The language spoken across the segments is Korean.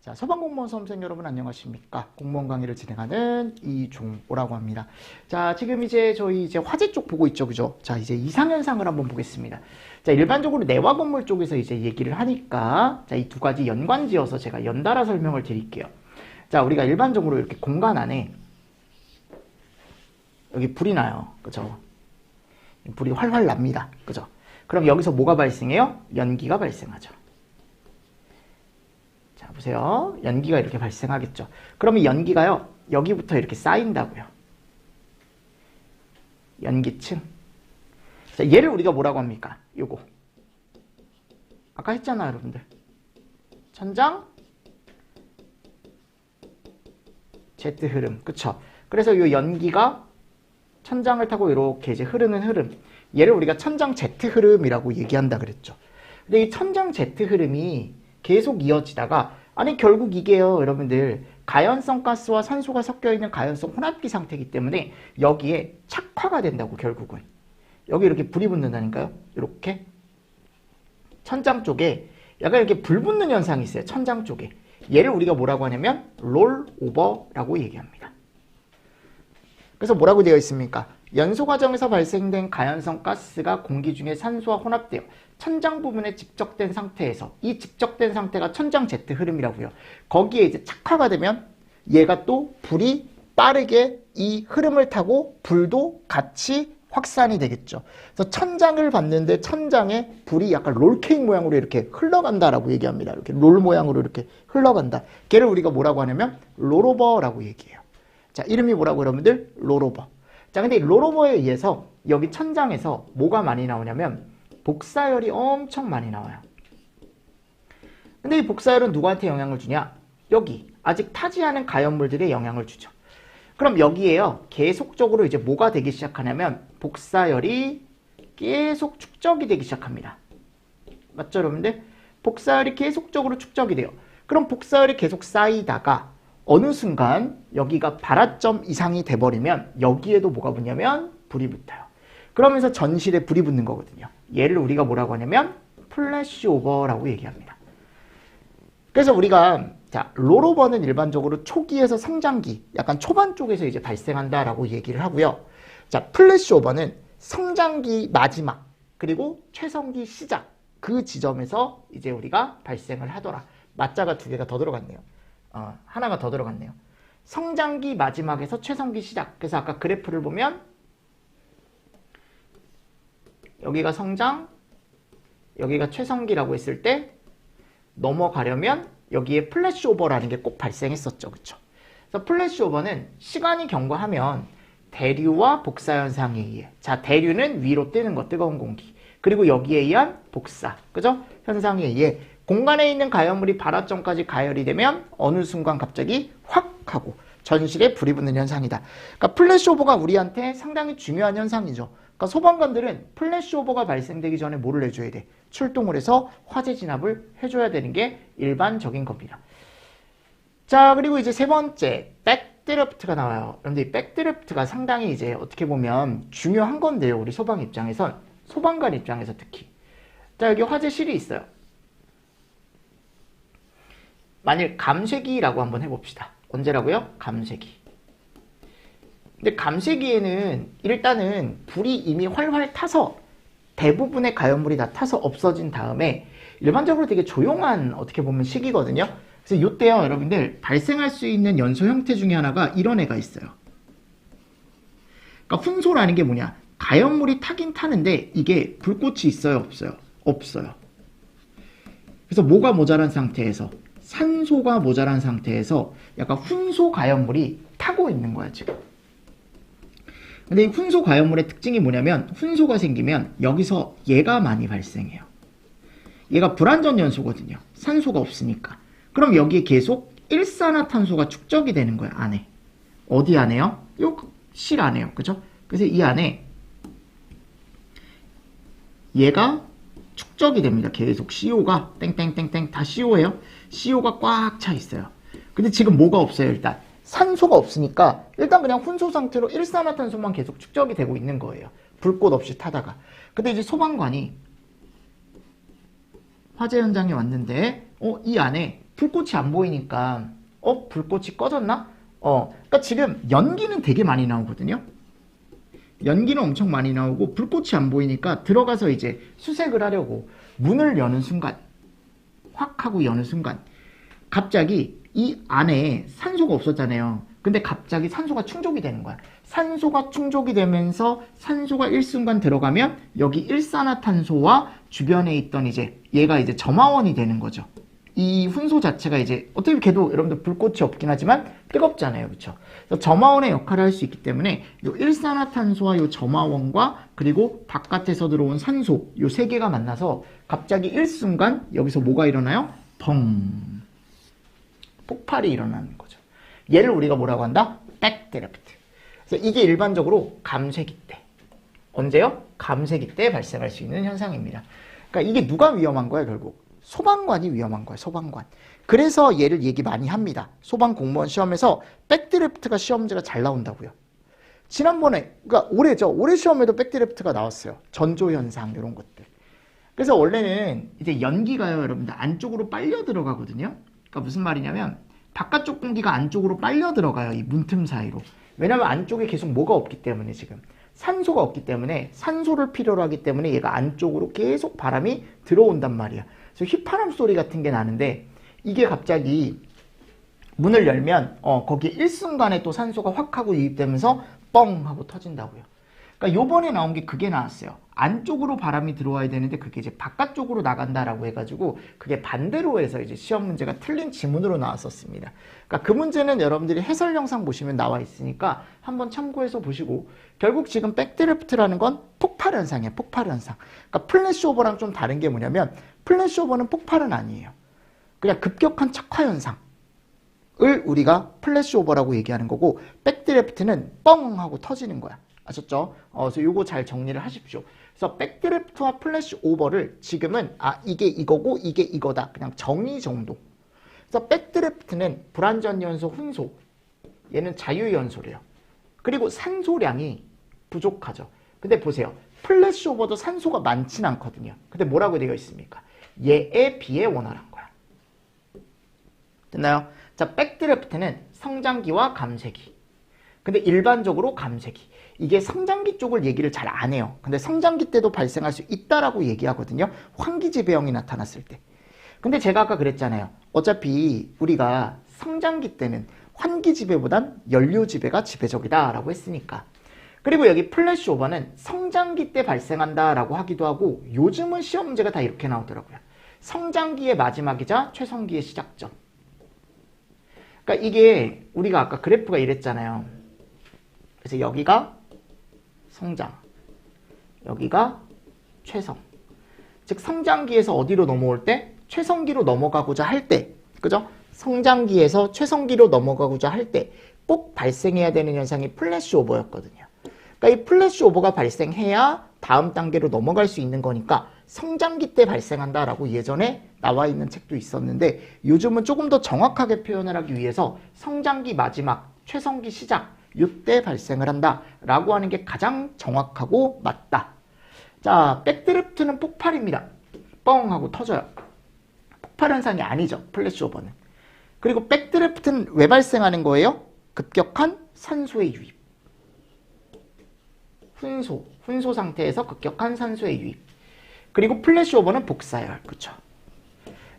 자, 소방공무원 수험생 여러분 안녕하십니까? 공무원 강의를 진행하는 이종호라고 합니다. 자, 지금 저희 화재 쪽 보고 있죠, 그죠? 자, 이제 이상현상을 한번 보겠습니다. 자, 일반적으로 내화 건물 쪽에서 얘기를 하니까, 자, 이 두 가지 연관지어서 제가 연달아 설명을 드릴게요. 자, 우리가 일반적으로 이렇게 공간 안에 여기 불이 나요, 그죠? 불이 활활 납니다, 그죠? 그럼 여기서 뭐가 발생해요? 연기가 발생하죠. 자, 보세요. 연기가 이렇게 발생하겠죠. 그럼 이 연기가요, 여기부터 이렇게 쌓인다고요. 연기층. 자, 얘를 우리가 뭐라고 합니까? 요거. 아까 했잖아요, 여러분들. 천장, Z 흐름. 그쵸? 그래서 요 연기가 천장을 타고 이렇게 흐르는 흐름. 얘를 우리가 천장 Z 흐름이라고 얘기한다 그랬죠. 근데 이 천장 Z 흐름이 계속 이어지다가, 아니 결국 이게요, 여러분들, 가연성 가스와 산소가 섞여 있는 가연성 혼합기 상태이기 때문에 여기에 착화가 된다고. 결국은 여기 이렇게 불이 붙는다니까요. 이렇게 천장 쪽에 약간 이렇게 불 붙는 현상이 있어요. 천장 쪽에. 얘를 우리가 뭐라고 하냐면 롤오버라고 얘기합니다. 그래서 뭐라고 되어 있습니까? 연소 과정에서 발생된 가연성 가스가 공기 중에 산소와 혼합되어 천장 부분에 집적된 상태에서, 이 집적된 상태가 천장 Z 흐름이라고요. 거기에 이제 착화가 되면 얘가 또 불이 빠르게 이 흐름을 타고 불도 같이 확산이 되겠죠. 그래서 천장을 봤는데 천장에 불이 약간 롤케이크 모양으로 이렇게 흘러간다라고 얘기합니다. 이렇게 롤 모양으로 이렇게 흘러간다. 걔를 우리가 뭐라고 하냐면 롤오버라고 얘기해요. 자, 이름이 뭐라고 여러분들? 롤오버. 자, 근데 이 롤오버에 의해서 여기 천장에서 뭐가 많이 나오냐면 복사열이 엄청 많이 나와요. 근데 이 복사열은 누구한테 영향을 주냐? 여기 아직 타지 않은 가연물들에 영향을 주죠. 그럼 여기에요, 계속적으로 이제 뭐가 되기 시작하냐면 복사열이 계속 축적이 되기 시작합니다. 맞죠, 여러분들? 복사열이 계속적으로 축적이 돼요. 그럼 복사열이 계속 쌓이다가 어느 순간 여기가 발화점 이상이 돼버리면 여기에도 뭐가 붙냐면 불이 붙어요. 그러면서 전실에 불이 붙는 거거든요. 얘를 우리가 뭐라고 하냐면 플래시오버라고 얘기합니다. 그래서 우리가, 자, 롤오버는 일반적으로 초기에서 성장기, 약간 초반 쪽에서 이제 발생한다라고 얘기를 하고요. 자, 플래시오버는 성장기 마지막, 그리고 최성기 시작, 그 지점에서 이제 우리가 발생을 하더라. 맞자가 두 개가 더 들어갔네요. 하나가 더 들어갔네요. 성장기 마지막에서 최성기 시작. 그래서 아까 그래프를 보면 여기가 성장, 여기가 최성기라고 했을 때 넘어가려면 여기에 플래시오버라는 게 꼭 발생했었죠. 그쵸? 그래서 플래시오버는 시간이 경과하면 대류와 복사 현상에 의해, 자, 대류는 위로 뜨는 거, 뜨거운 공기, 그리고 여기에 의한 복사, 그죠? 현상에 의해 공간에 있는 가연물이 발화점까지 가열이 되면 어느 순간 갑자기 확 하고 전실에 불이 붙는 현상이다. 그러니까 플래시오버가 우리한테 상당히 중요한 현상이죠. 그러니까 소방관들은 플래시오버가 발생되기 전에 뭐를 해줘야 돼? 출동을 해서 화재 진압을 해줘야 되는 게 일반적인 겁니다. 자, 그리고 이제 세 번째, 백드래프트가 나와요. 그런데 이 백드래프트가 상당히 이제 어떻게 보면 중요한 건데요. 우리 소방 입장에선, 소방관 입장에서 특히. 자, 여기 화재실이 있어요. 만일 감쇄기라고 한번 해봅시다. 언제라고요? 감쇄기. 근데 감쇄기에는 일단은 불이 이미 활활 타서 대부분의 가연물이 다 타서 없어진 다음에 일반적으로 되게 조용한, 어떻게 보면 시기거든요. 그래서 이때요, 여러분들, 발생할 수 있는 연소 형태 중에 하나가 이런 애가 있어요. 그러니까 훈소라는 게 뭐냐? 가연물이 타긴 타는데 이게 불꽃이 있어요, 없어요? 없어요. 그래서 뭐가 모자란 상태에서, 산소가 모자란 상태에서 약간 훈소 가연물이 타고 있는 거야, 지금. 근데 이 훈소 가연물의 특징이 뭐냐면, 훈소가 생기면 여기서 얘가 많이 발생해요. 얘가 불완전 연소거든요. 산소가 없으니까. 그럼 여기에 계속 일산화탄소가 축적이 되는 거예요, 안에. 어디 안에요? 요 실 안에요. 그죠? 그래서 이 안에 얘가 축적이 됩니다. 계속 CO가 땡땡땡땡 다 CO예요. CO가 꽉 차 있어요. 근데 지금 뭐가 없어요, 일단? 산소가 없으니까 일단 그냥 훈소 상태로 일산화탄소만 계속 축적이 되고 있는 거예요. 불꽃 없이 타다가. 근데 이제 소방관이 화재 현장에 왔는데 이 안에 불꽃이 안 보이니까 불꽃이 꺼졌나? 그러니까 지금 연기는 되게 많이 나오거든요. 연기는 엄청 많이 나오고 불꽃이 안 보이니까 들어가서 이제 수색을 하려고 문을 여는 순간, 확 하고 여는 순간 갑자기 이 안에 산소가 없었잖아요. 근데 갑자기 산소가 충족이 되는 거야. 산소가 충족이 되면서 산소가 일순간 들어가면 여기 일산화탄소와 주변에 있던 이제 얘가 이제 점화원이 되는 거죠. 이 훈소 자체가 이제 어떻게 걔도 여러분들 불꽃이 없긴 하지만 뜨겁잖아요. 그렇죠? 그래서 점화원의 역할을 할 수 있기 때문에 이 일산화탄소와 이 점화원과 그리고 바깥에서 들어온 산소 이 세 개가 만나서 갑자기 일순간 여기서 뭐가 일어나요? 펑! 폭발이 일어나는 거죠. 얘를 우리가 뭐라고 한다? 백드래프트. 그래서 이게 일반적으로 감쇄기 때. 언제요? 감쇄기 때 발생할 수 있는 현상입니다. 그러니까 이게 누가 위험한 거야, 결국? 소방관이 위험한 거야, 소방관. 그래서 얘를 얘기 많이 합니다. 소방 공무원 시험에서 백드래프트가 시험 문제가 잘 나온다고요. 지난번에, 그러니까 올해 시험에도 백드래프트가 나왔어요. 전조현상, 이런 것들. 그래서 원래는 이제 연기가요, 여러분들, 안쪽으로 빨려 들어가거든요. 그러니까 무슨 말이냐면, 바깥쪽 공기가 안쪽으로 빨려 들어가요, 이 문틈 사이로. 왜냐면 안쪽에 계속 뭐가 없기 때문에 지금. 산소가 없기 때문에, 산소를 필요로 하기 때문에 얘가 안쪽으로 계속 바람이 들어온단 말이야. 그래서 휘파람 소리 같은 게 나는데, 이게 갑자기 문을 열면, 거기에 일순간에 또 산소가 확 하고 유입되면서 뻥 하고 터진다고요. 그러니까 요번에 나온 게 그게 나왔어요. 안쪽으로 바람이 들어와야 되는데 그게 이제 바깥쪽으로 나간다라고 해가지고 그게 반대로 해서 이제 시험 문제가 틀린 지문으로 나왔었습니다. 그러니까 그 문제는 여러분들이 해설 영상 보시면 나와 있으니까 한번 참고해서 보시고, 결국 지금 백드래프트라는 건 폭발 현상이에요. 폭발 현상. 그러니까 플래시오버랑 좀 다른 게 뭐냐면, 플래시오버는 폭발은 아니에요. 그냥 급격한 척화 현상을 우리가 플래시오버라고 얘기하는 거고, 백드래프트는 뻥 하고 터지는 거야. 아셨죠? 그래서 요거 잘 정리를 하십시오. 그래서 백드래프트와 플래시오버를 지금은 이게 이거고 이게 이거다, 그냥 정의 정도. 그래서 백드래프트는 불완전연소 훈소, 얘는 자유연소래요. 그리고 산소량이 부족하죠. 근데 보세요, 플래시오버도 산소가 많진 않거든요. 근데 뭐라고 되어 있습니까? 얘에 비해 원활한 거야. 됐나요? 자, 백드래프트는 성장기와 감쇄기. 근데 일반적으로 감쇄기. 이게 성장기 쪽을 얘기를 잘 안 해요. 근데 성장기 때도 발생할 수 있다라고 얘기하거든요. 환기지배형이 나타났을 때. 근데 제가 아까 그랬잖아요. 어차피 우리가 성장기 때는 환기지배보단 연료지배가 지배적이다라고 했으니까. 그리고 여기 플래시오버는 성장기 때 발생한다라고 하기도 하고, 요즘은 시험 문제가 다 이렇게 나오더라고요. 성장기의 마지막이자 최성기의 시작점. 그러니까 이게 우리가 아까 그래프가 이랬잖아요. 그래서 여기가 성장, 여기가 최성. 즉 성장기에서 어디로 넘어올 때? 최성기로 넘어가고자 할 때, 그죠? 성장기에서 최성기로 넘어가고자 할 때 꼭 발생해야 되는 현상이 플래시오버였거든요. 그러니까 이 플래시오버가 발생해야 다음 단계로 넘어갈 수 있는 거니까 성장기 때 발생한다라고 예전에 나와 있는 책도 있었는데, 요즘은 조금 더 정확하게 표현을 하기 위해서 성장기 마지막, 최성기 시작, 이때 발생을 한다라고 하는 게 가장 정확하고 맞다. 자, 백드래프트는 폭발입니다. 뻥 하고 터져요. 폭발 현상이 아니죠, 플래시오버는. 그리고 백드래프트는 왜 발생하는 거예요? 급격한 산소의 유입. 훈소 상태에서 급격한 산소의 유입. 그리고 플래시오버는 복사열. 그렇죠?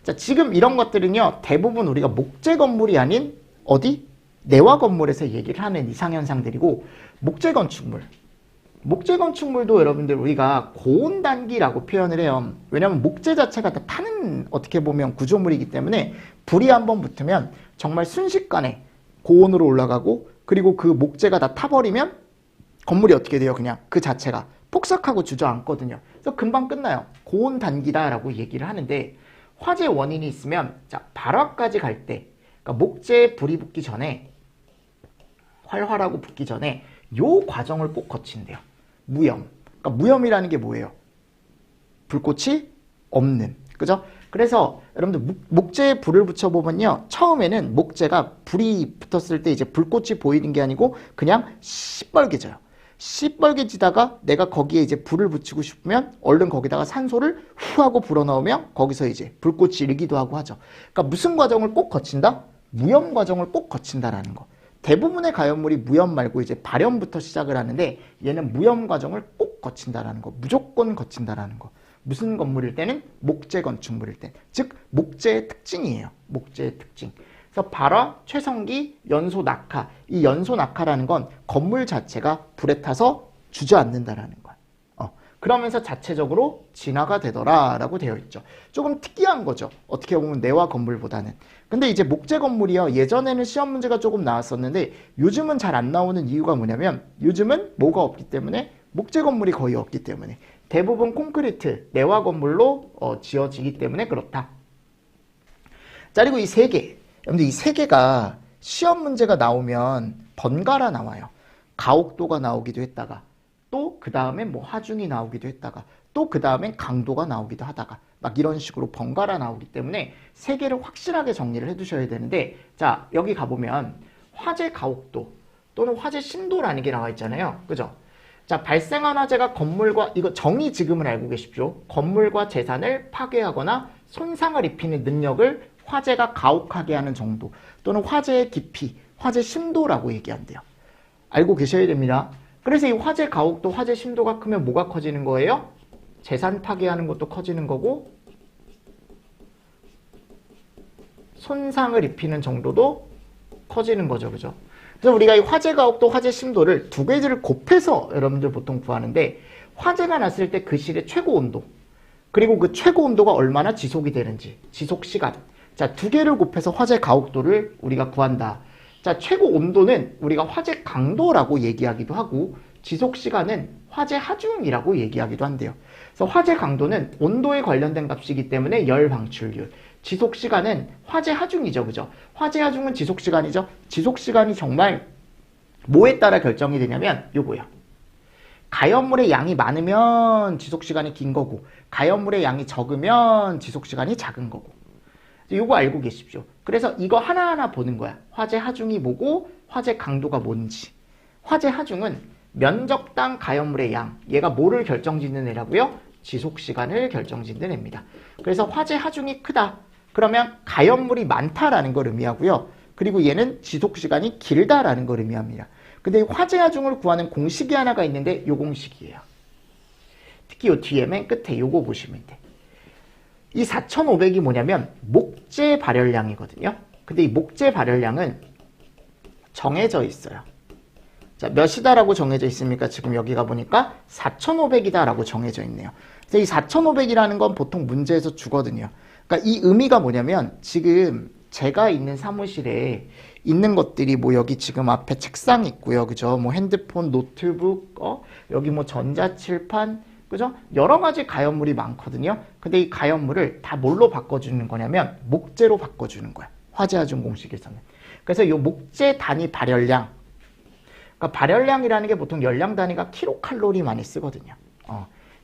자, 지금 이런 것들은요, 대부분 우리가 목재 건물이 아닌 어디? 내화 건물에서 얘기를 하는 이상현상들이고, 목재 건축물도 여러분들 우리가 고온단기라고 표현을 해요. 왜냐하면 목재 자체가 다 타는, 어떻게 보면 구조물이기 때문에 불이 한번 붙으면 정말 순식간에 고온으로 올라가고, 그리고 그 목재가 다 타버리면 건물이 어떻게 돼요? 그냥 그 자체가 폭삭하고 주저앉거든요. 그래서 금방 끝나요. 고온단기다라고 얘기를 하는데, 화재 원인이 있으면, 자, 발화까지 갈 때, 그러니까 목재에 불이 붙기 전에, 활활하고 붙기 전에 요 과정을 꼭 거친대요. 무염. 그러니까 무염이라는 게 뭐예요? 불꽃이 없는. 그죠? 그래서 여러분들 목재에 불을 붙여보면요, 처음에는 목재가 불이 붙었을 때 이제 불꽃이 보이는 게 아니고 그냥 시뻘개져요. 시뻘개지다가 내가 거기에 이제 불을 붙이고 싶으면 얼른 거기다가 산소를 후 하고 불어넣으면 거기서 이제 불꽃이 일기도 하고 하죠. 그러니까 무슨 과정을 꼭 거친다? 무염 과정을 꼭 거친다라는 거. 대부분의 가연물이 무염 말고 이제 발연부터 시작을 하는데 얘는 무염 과정을 꼭 거친다라는 거. 무조건 거친다라는 거. 무슨 건물일 때는 목재 건축물일 때. 즉 목재의 특징이에요. 목재의 특징. 그래서 발화, 최성기, 연소 낙하. 이 연소 낙하라는 건 건물 자체가 불에 타서 주저앉는다라는 거야. 그러면서 자체적으로 진화가 되더라라고 되어 있죠. 조금 특이한 거죠. 어떻게 보면 내화 건물보다는. 근데 이제 목재 건물이요. 예전에는 시험 문제가 조금 나왔었는데 요즘은 잘 안 나오는 이유가 뭐냐면 요즘은 뭐가 없기 때문에 목재 건물이 거의 없기 때문에 대부분 콘크리트, 내화 건물로 지어지기 때문에 그렇다. 자, 그리고 이 세 개. 여러분들 이 세 개가 시험 문제가 나오면 번갈아 나와요. 가옥도가 나오기도 했다가 또 그 다음에 뭐 하중이 나오기도 했다가 또 그 다음엔 강도가 나오기도 하다가 막 이런 식으로 번갈아 나오기 때문에 세 개를 확실하게 정리를 해두셔야 되는데 자 여기 가보면 화재 가옥도 또는 화재 심도라는 게 나와 있잖아요. 그죠? 자 발생한 화재가 건물과 이거 정의 지금은 알고 계십시오. 건물과 재산을 파괴하거나 손상을 입히는 능력을 화재가 가혹하게 하는 정도 또는 화재의 깊이, 화재 심도라고 얘기한대요. 알고 계셔야 됩니다. 그래서 이 화재 가혹도, 화재 심도가 크면 뭐가 커지는 거예요? 재산 파괴하는 것도 커지는 거고 손상을 입히는 정도도 커지는 거죠. 그죠? 그래서 우리가 이 화재 가혹도, 화재 심도를 두 개를 곱해서 여러분들 보통 구하는데 화재가 났을 때 그 실의 최고 온도 그리고 그 최고 온도가 얼마나 지속이 되는지 지속 시간 자, 두 개를 곱해서 화재 가혹도를 우리가 구한다. 자, 최고 온도는 우리가 화재 강도라고 얘기하기도 하고 지속 시간은 화재 하중이라고 얘기하기도 한대요. 그래서 화재 강도는 온도에 관련된 값이기 때문에 열 방출률. 지속 시간은 화재 하중이죠. 그죠? 화재 하중은 지속 시간이죠. 지속 시간이 정말 뭐에 따라 결정이 되냐면 요거요. 가연물의 양이 많으면 지속 시간이 긴 거고 가연물의 양이 적으면 지속 시간이 작은 거고. 요거 알고 계십시오. 그래서 이거 하나하나 보는 거야. 화재 하중이 뭐고 화재 강도가 뭔지. 화재 하중은 면적당 가연물의 양. 얘가 뭐를 결정짓는 애라고요? 지속시간을 결정짓는 애입니다. 그래서 화재 하중이 크다. 그러면 가연물이 많다라는 걸 의미하고요. 그리고 얘는 지속시간이 길다라는 걸 의미합니다. 근데 이 화재 하중을 구하는 공식이 하나가 있는데 요 공식이에요. 특히 요 뒤에 맨 끝에 요거 보시면 돼. 이 4,500이 뭐냐면 목재 발열량이거든요. 근데 이 목재 발열량은 정해져 있어요. 자, 몇이다라고 정해져 있습니까? 지금 여기 가보니까 4,500이다라고 정해져 있네요. 그래서 이 4,500이라는 건 보통 문제에서 주거든요. 그러니까 이 의미가 뭐냐면 지금 제가 있는 사무실에 있는 것들이 뭐 여기 지금 앞에 책상 있고요. 그죠? 뭐 핸드폰, 노트북, 여기 뭐 전자칠판, 그죠? 여러 가지 가연물이 많거든요. 근데 이 가연물을 다 뭘로 바꿔주는 거냐면 목재로 바꿔주는 거야. 화재 하중 공식에서는. 그래서 이 목재 단위 발열량. 그러니까 발열량이라는 게 보통 열량 단위가 킬로칼로리 많이 쓰거든요.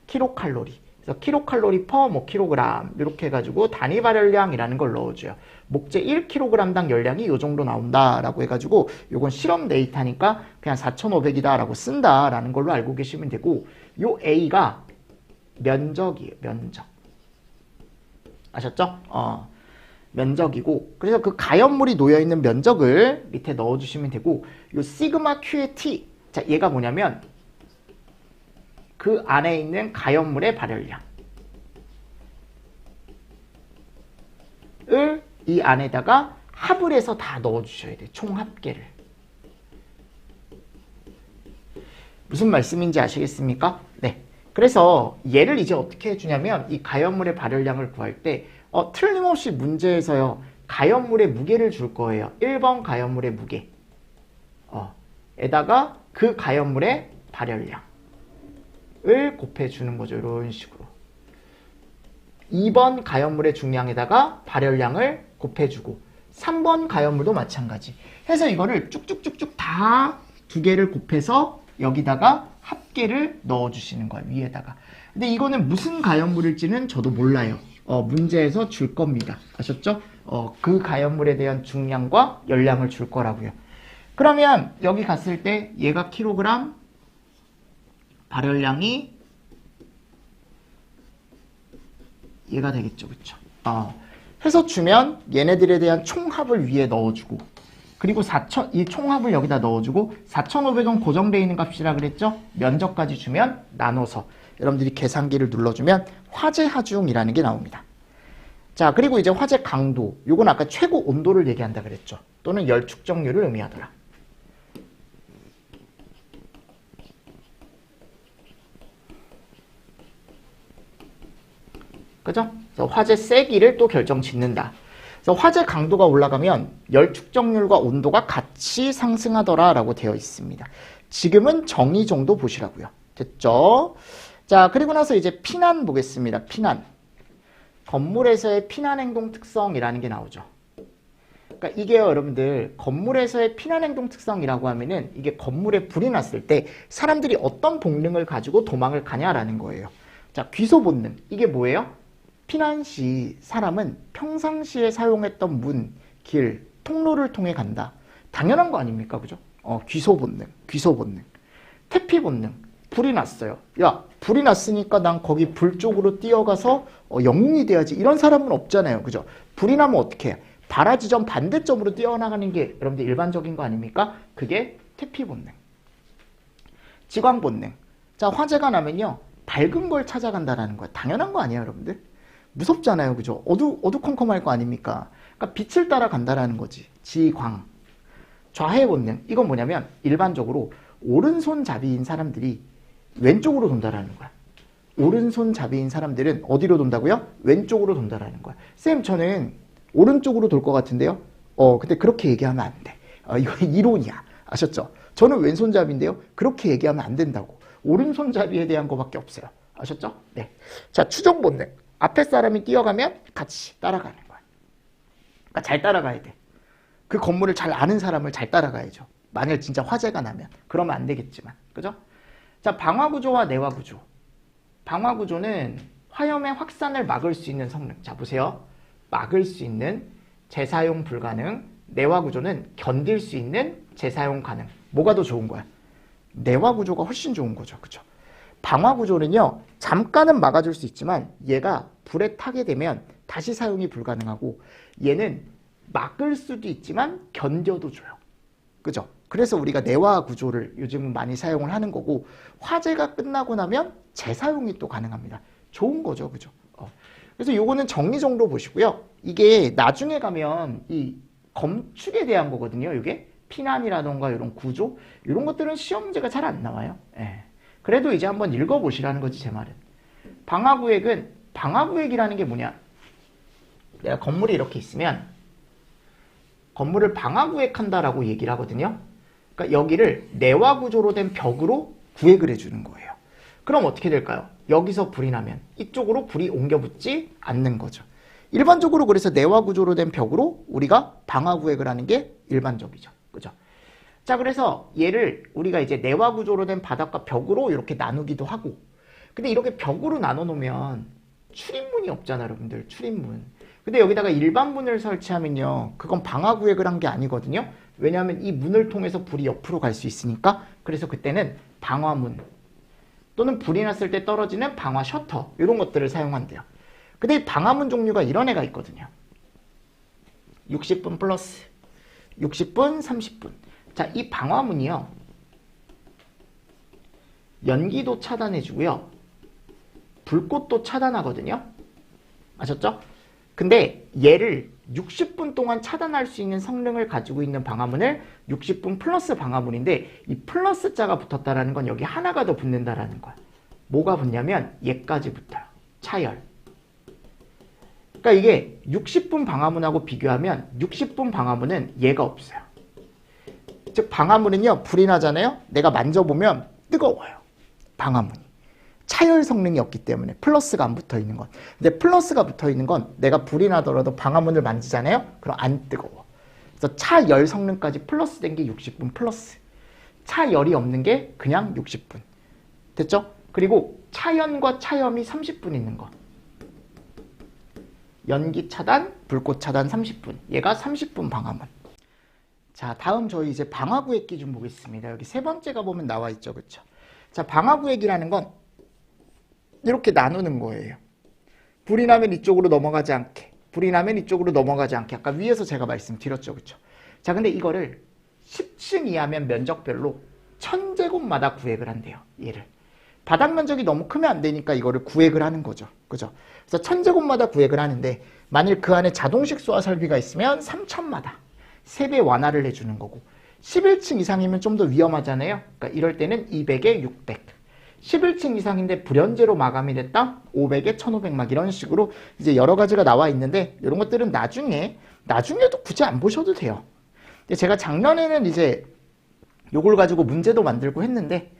킬로칼로리. 그래서 킬로칼로리 퍼 뭐 킬로그램 이렇게 해가지고 단위 발열량이라는 걸 넣어줘요. 목재 1kg당 열량이 이 정도 나온다라고 해가지고 이건 실험 데이터니까 그냥 4,500이다라고 쓴다라는 걸로 알고 계시면 되고 요 A가 면적이에요. 면적. 아셨죠? 면적이고 그래서 그 가연물이 놓여있는 면적을 밑에 넣어주시면 되고 요 시그마 Q의 T 자 얘가 뭐냐면 그 안에 있는 가연물의 발열량을 이 안에다가 합을 해서 다 넣어주셔야 돼요. 총 합계를. 무슨 말씀인지 아시겠습니까? 네. 그래서 얘를 이제 어떻게 해주냐면 이 가연물의 발열량을 구할 때 틀림없이 문제에서요. 가연물의 무게를 줄 거예요. 1번 가연물의 무게. 에다가 그 가연물의 발열량을 곱해주는 거죠. 이런 식으로. 2번 가연물의 중량에다가 발열량을 곱해주고 3번 가연물도 마찬가지. 해서 이거를 쭉쭉쭉쭉 다 두 개를 곱해서 여기다가 합계를 넣어주시는 거예요. 위에다가. 근데 이거는 무슨 가연물일지는 저도 몰라요. 문제에서 줄 겁니다. 아셨죠? 그 가연물에 대한 중량과 열량을 줄 거라고요. 그러면 여기 갔을 때 얘가 킬로그램, 발열량이 얘가 되겠죠. 그쵸? 해서 주면 얘네들에 대한 총합을 위에 넣어주고, 그리고 이 총합을 여기다 넣어주고 4,500은 고정되어 있는 값이라 그랬죠? 면적까지 주면 나눠서 여러분들이 계산기를 눌러주면 화재 하중이라는 게 나옵니다. 자, 그리고 이제 화재 강도, 요건 아까 최고 온도를 얘기한다 그랬죠? 또는 열 축적률을 의미하더라. 그죠? 그래서 화재 세기를 또 결정 짓는다. 그래서 화재 강도가 올라가면 열 축적률과 온도가 같이 상승하더라 라고 되어 있습니다. 지금은 정의 정도 보시라고요. 됐죠? 자, 그리고 나서 이제 피난 보겠습니다. 피난. 건물에서의 피난 행동 특성이라는 게 나오죠. 그러니까 이게요, 여러분들, 건물에서의 피난 행동 특성이라고 하면은 이게 건물에 불이 났을 때 사람들이 어떤 본능을 가지고 도망을 가냐라는 거예요. 자, 귀소 본능. 이게 뭐예요? 피난 시 사람은 평상시에 사용했던 문, 길, 통로를 통해 간다. 당연한 거 아닙니까? 그죠? 귀소 본능, 귀소 본능. 퇴피 본능. 불이 났어요. 야, 불이 났으니까 난 거기 불 쪽으로 뛰어가서 영웅이 돼야지. 이런 사람은 없잖아요. 그죠? 불이 나면 어떻게 해요? 발화지점 반대점으로 뛰어나가는 게 여러분들 일반적인 거 아닙니까? 그게 퇴피 본능. 지광 본능. 자, 화재가 나면요, 밝은 걸 찾아간다라는 거예요. 당연한 거 아니에요, 여러분들? 무섭잖아요. 그죠? 어두컴컴할 거 아닙니까? 그러니까 빛을 따라간다라는 거지. 지광. 좌회 본능. 이건 뭐냐면 일반적으로 오른손잡이인 사람들이 왼쪽으로 돈다라는 거야. 오른손잡이인 사람들은 어디로 돈다고요? 왼쪽으로 돈다라는 거야. 쌤, 저는 오른쪽으로 돌 것 같은데요? 근데 그렇게 얘기하면 안 돼. 이거 이론이야. 아셨죠? 저는 왼손잡이인데요? 그렇게 얘기하면 안 된다고. 오른손잡이에 대한 거밖에 없어요. 아셨죠? 네. 자, 추종 본능. 앞에 사람이 뛰어가면 같이 따라가는 거야. 그러니까 잘 따라가야 돼. 그 건물을 잘 아는 사람을 잘 따라가야죠. 만약 진짜 화재가 나면. 그러면 안 되겠지만. 그죠? 자, 방화구조와 내화구조. 방화구조는 화염의 확산을 막을 수 있는 성능. 자, 보세요. 막을 수 있는, 재사용 불가능. 내화구조는 견딜 수 있는, 재사용 가능. 뭐가 더 좋은 거야? 내화구조가 훨씬 좋은 거죠. 그죠? 방화구조는요, 잠깐은 막아줄 수 있지만 얘가 불에 타게 되면 다시 사용이 불가능하고, 얘는 막을 수도 있지만 견뎌도 줘요. 그죠? 그래서 우리가 내화구조를 요즘은 많이 사용을 하는 거고, 화재가 끝나고 나면 재사용이 또 가능합니다. 좋은 거죠. 그죠? 그래서 요거는 정리 정도 보시고요. 이게 나중에 가면 이 건축에 대한 거거든요. 이게 피난이라던가 이런 구조, 이런 것들은 시험 문제가 잘 안 나와요. 예. 그래도 이제 한번 읽어보시라는 거지, 제 말은. 방화구획은, 방화구획이라는 게 뭐냐? 내가 건물이 이렇게 있으면 건물을 방화구획한다라고 얘기를 하거든요. 그러니까 여기를 내화구조로 된 벽으로 구획을 해주는 거예요. 그럼 어떻게 될까요? 여기서 불이 나면 이쪽으로 불이 옮겨 붙지 않는 거죠. 일반적으로 그래서 내화구조로 된 벽으로 우리가 방화구획을 하는 게 일반적이죠. 그죠? 자, 그래서 얘를 우리가 이제 내화구조로 된 바닥과 벽으로 이렇게 나누기도 하고, 근데 이렇게 벽으로 나눠 놓으면 출입문이 없잖아, 여러분들. 출입문. 근데 여기다가 일반 문을 설치하면요, 그건 방화구획을 한 게 아니거든요. 왜냐하면 이 문을 통해서 불이 옆으로 갈 수 있으니까. 그래서 그때는 방화문 또는 불이 났을 때 떨어지는 방화 셔터, 이런 것들을 사용한대요. 근데 방화문 종류가 이런 애가 있거든요. 60분 플러스 60분, 30분. 자, 이 방화문이요, 연기도 차단해주고요, 불꽃도 차단하거든요. 아셨죠? 근데 얘를 60분 동안 차단할 수 있는 성능을 가지고 있는 방화문을 60분 플러스 방화문인데, 이 플러스 자가 붙었다라는 건 여기 하나가 더 붙는다라는 거야. 뭐가 붙냐면 얘까지 붙어요. 차열. 그러니까 이게 60분 방화문하고 비교하면 60분 방화문은 얘가 없어요. 즉 방화문은요, 불이 나잖아요. 내가 만져보면 뜨거워요. 방화문이. 차열 성능이 없기 때문에, 플러스가 안 붙어 있는 건. 근데 플러스가 붙어 있는 건 내가 불이 나더라도 방화문을 만지잖아요. 그럼 안 뜨거워. 그래서 차열 성능까지 플러스 된 게 60분 플러스. 차열이 없는 게 그냥 60분. 됐죠? 그리고 차연과 차염이 30분 있는 거. 연기 차단, 불꽃 차단 30분. 얘가 30분 방화문. 자, 다음 저희 이제 방화구획 기준 보겠습니다. 여기 세 번째가 보면 나와 있죠. 그쵸? 자, 방화구획이라는 건 이렇게 나누는 거예요. 불이 나면 이쪽으로 넘어가지 않게, 불이 나면 이쪽으로 넘어가지 않게. 아까 위에서 제가 말씀드렸죠. 그쵸? 자, 근데 이거를 10층 이하면 면적별로 1000제곱마다 구획을 한대요. 얘를. 바닥 면적이 너무 크면 안 되니까 이거를 구획을 하는 거죠. 그죠? 그래서 1000제곱마다 구획을 하는데, 만일 그 안에 자동식 소화 설비가 있으면 3000마다 3배 완화를 해주는 거고, 11층 이상이면 좀 더 위험하잖아요. 그러니까 이럴 때는 200에 600. 11층 이상인데 불연제로 마감이 됐다? 500에 1500 막 이런 식으로 이제 여러 가지가 나와 있는데, 이런 것들은 나중에도 굳이 안 보셔도 돼요. 근데 제가 작년에는 이제 요걸 가지고 문제도 만들고 했는데,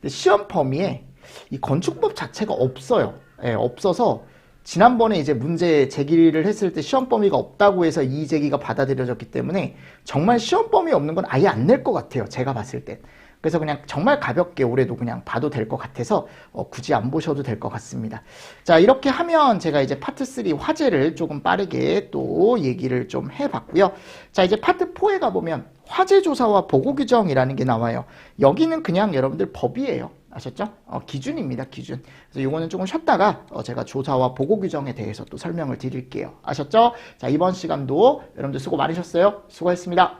시험 범위에 이 건축법 자체가 없어요. 예, 없어서 지난번에 이제 문제 제기를 했을 때 시험 범위가 없다고 해서 이의 제기가 받아들여졌기 때문에 정말 시험 범위 없는 건 아예 안 낼 것 같아요. 제가 봤을 때. 그래서 그냥 정말 가볍게 올해도 그냥 봐도 될 것 같아서 굳이 안 보셔도 될 것 같습니다. 자, 이렇게 하면 제가 이제 파트 3 화재를 조금 빠르게 또 얘기를 좀 해봤고요. 자, 이제 파트 4에 가보면 화재 조사와 보고 규정이라는 게 나와요. 여기는 그냥 여러분들 법이에요. 아셨죠? 기준입니다. 기준. 그래서 요거는 조금 쉬었다가 제가 조사와 보고 규정에 대해서 또 설명을 드릴게요. 아셨죠? 자, 이번 시간도 여러분들 수고 많으셨어요. 수고했습니다.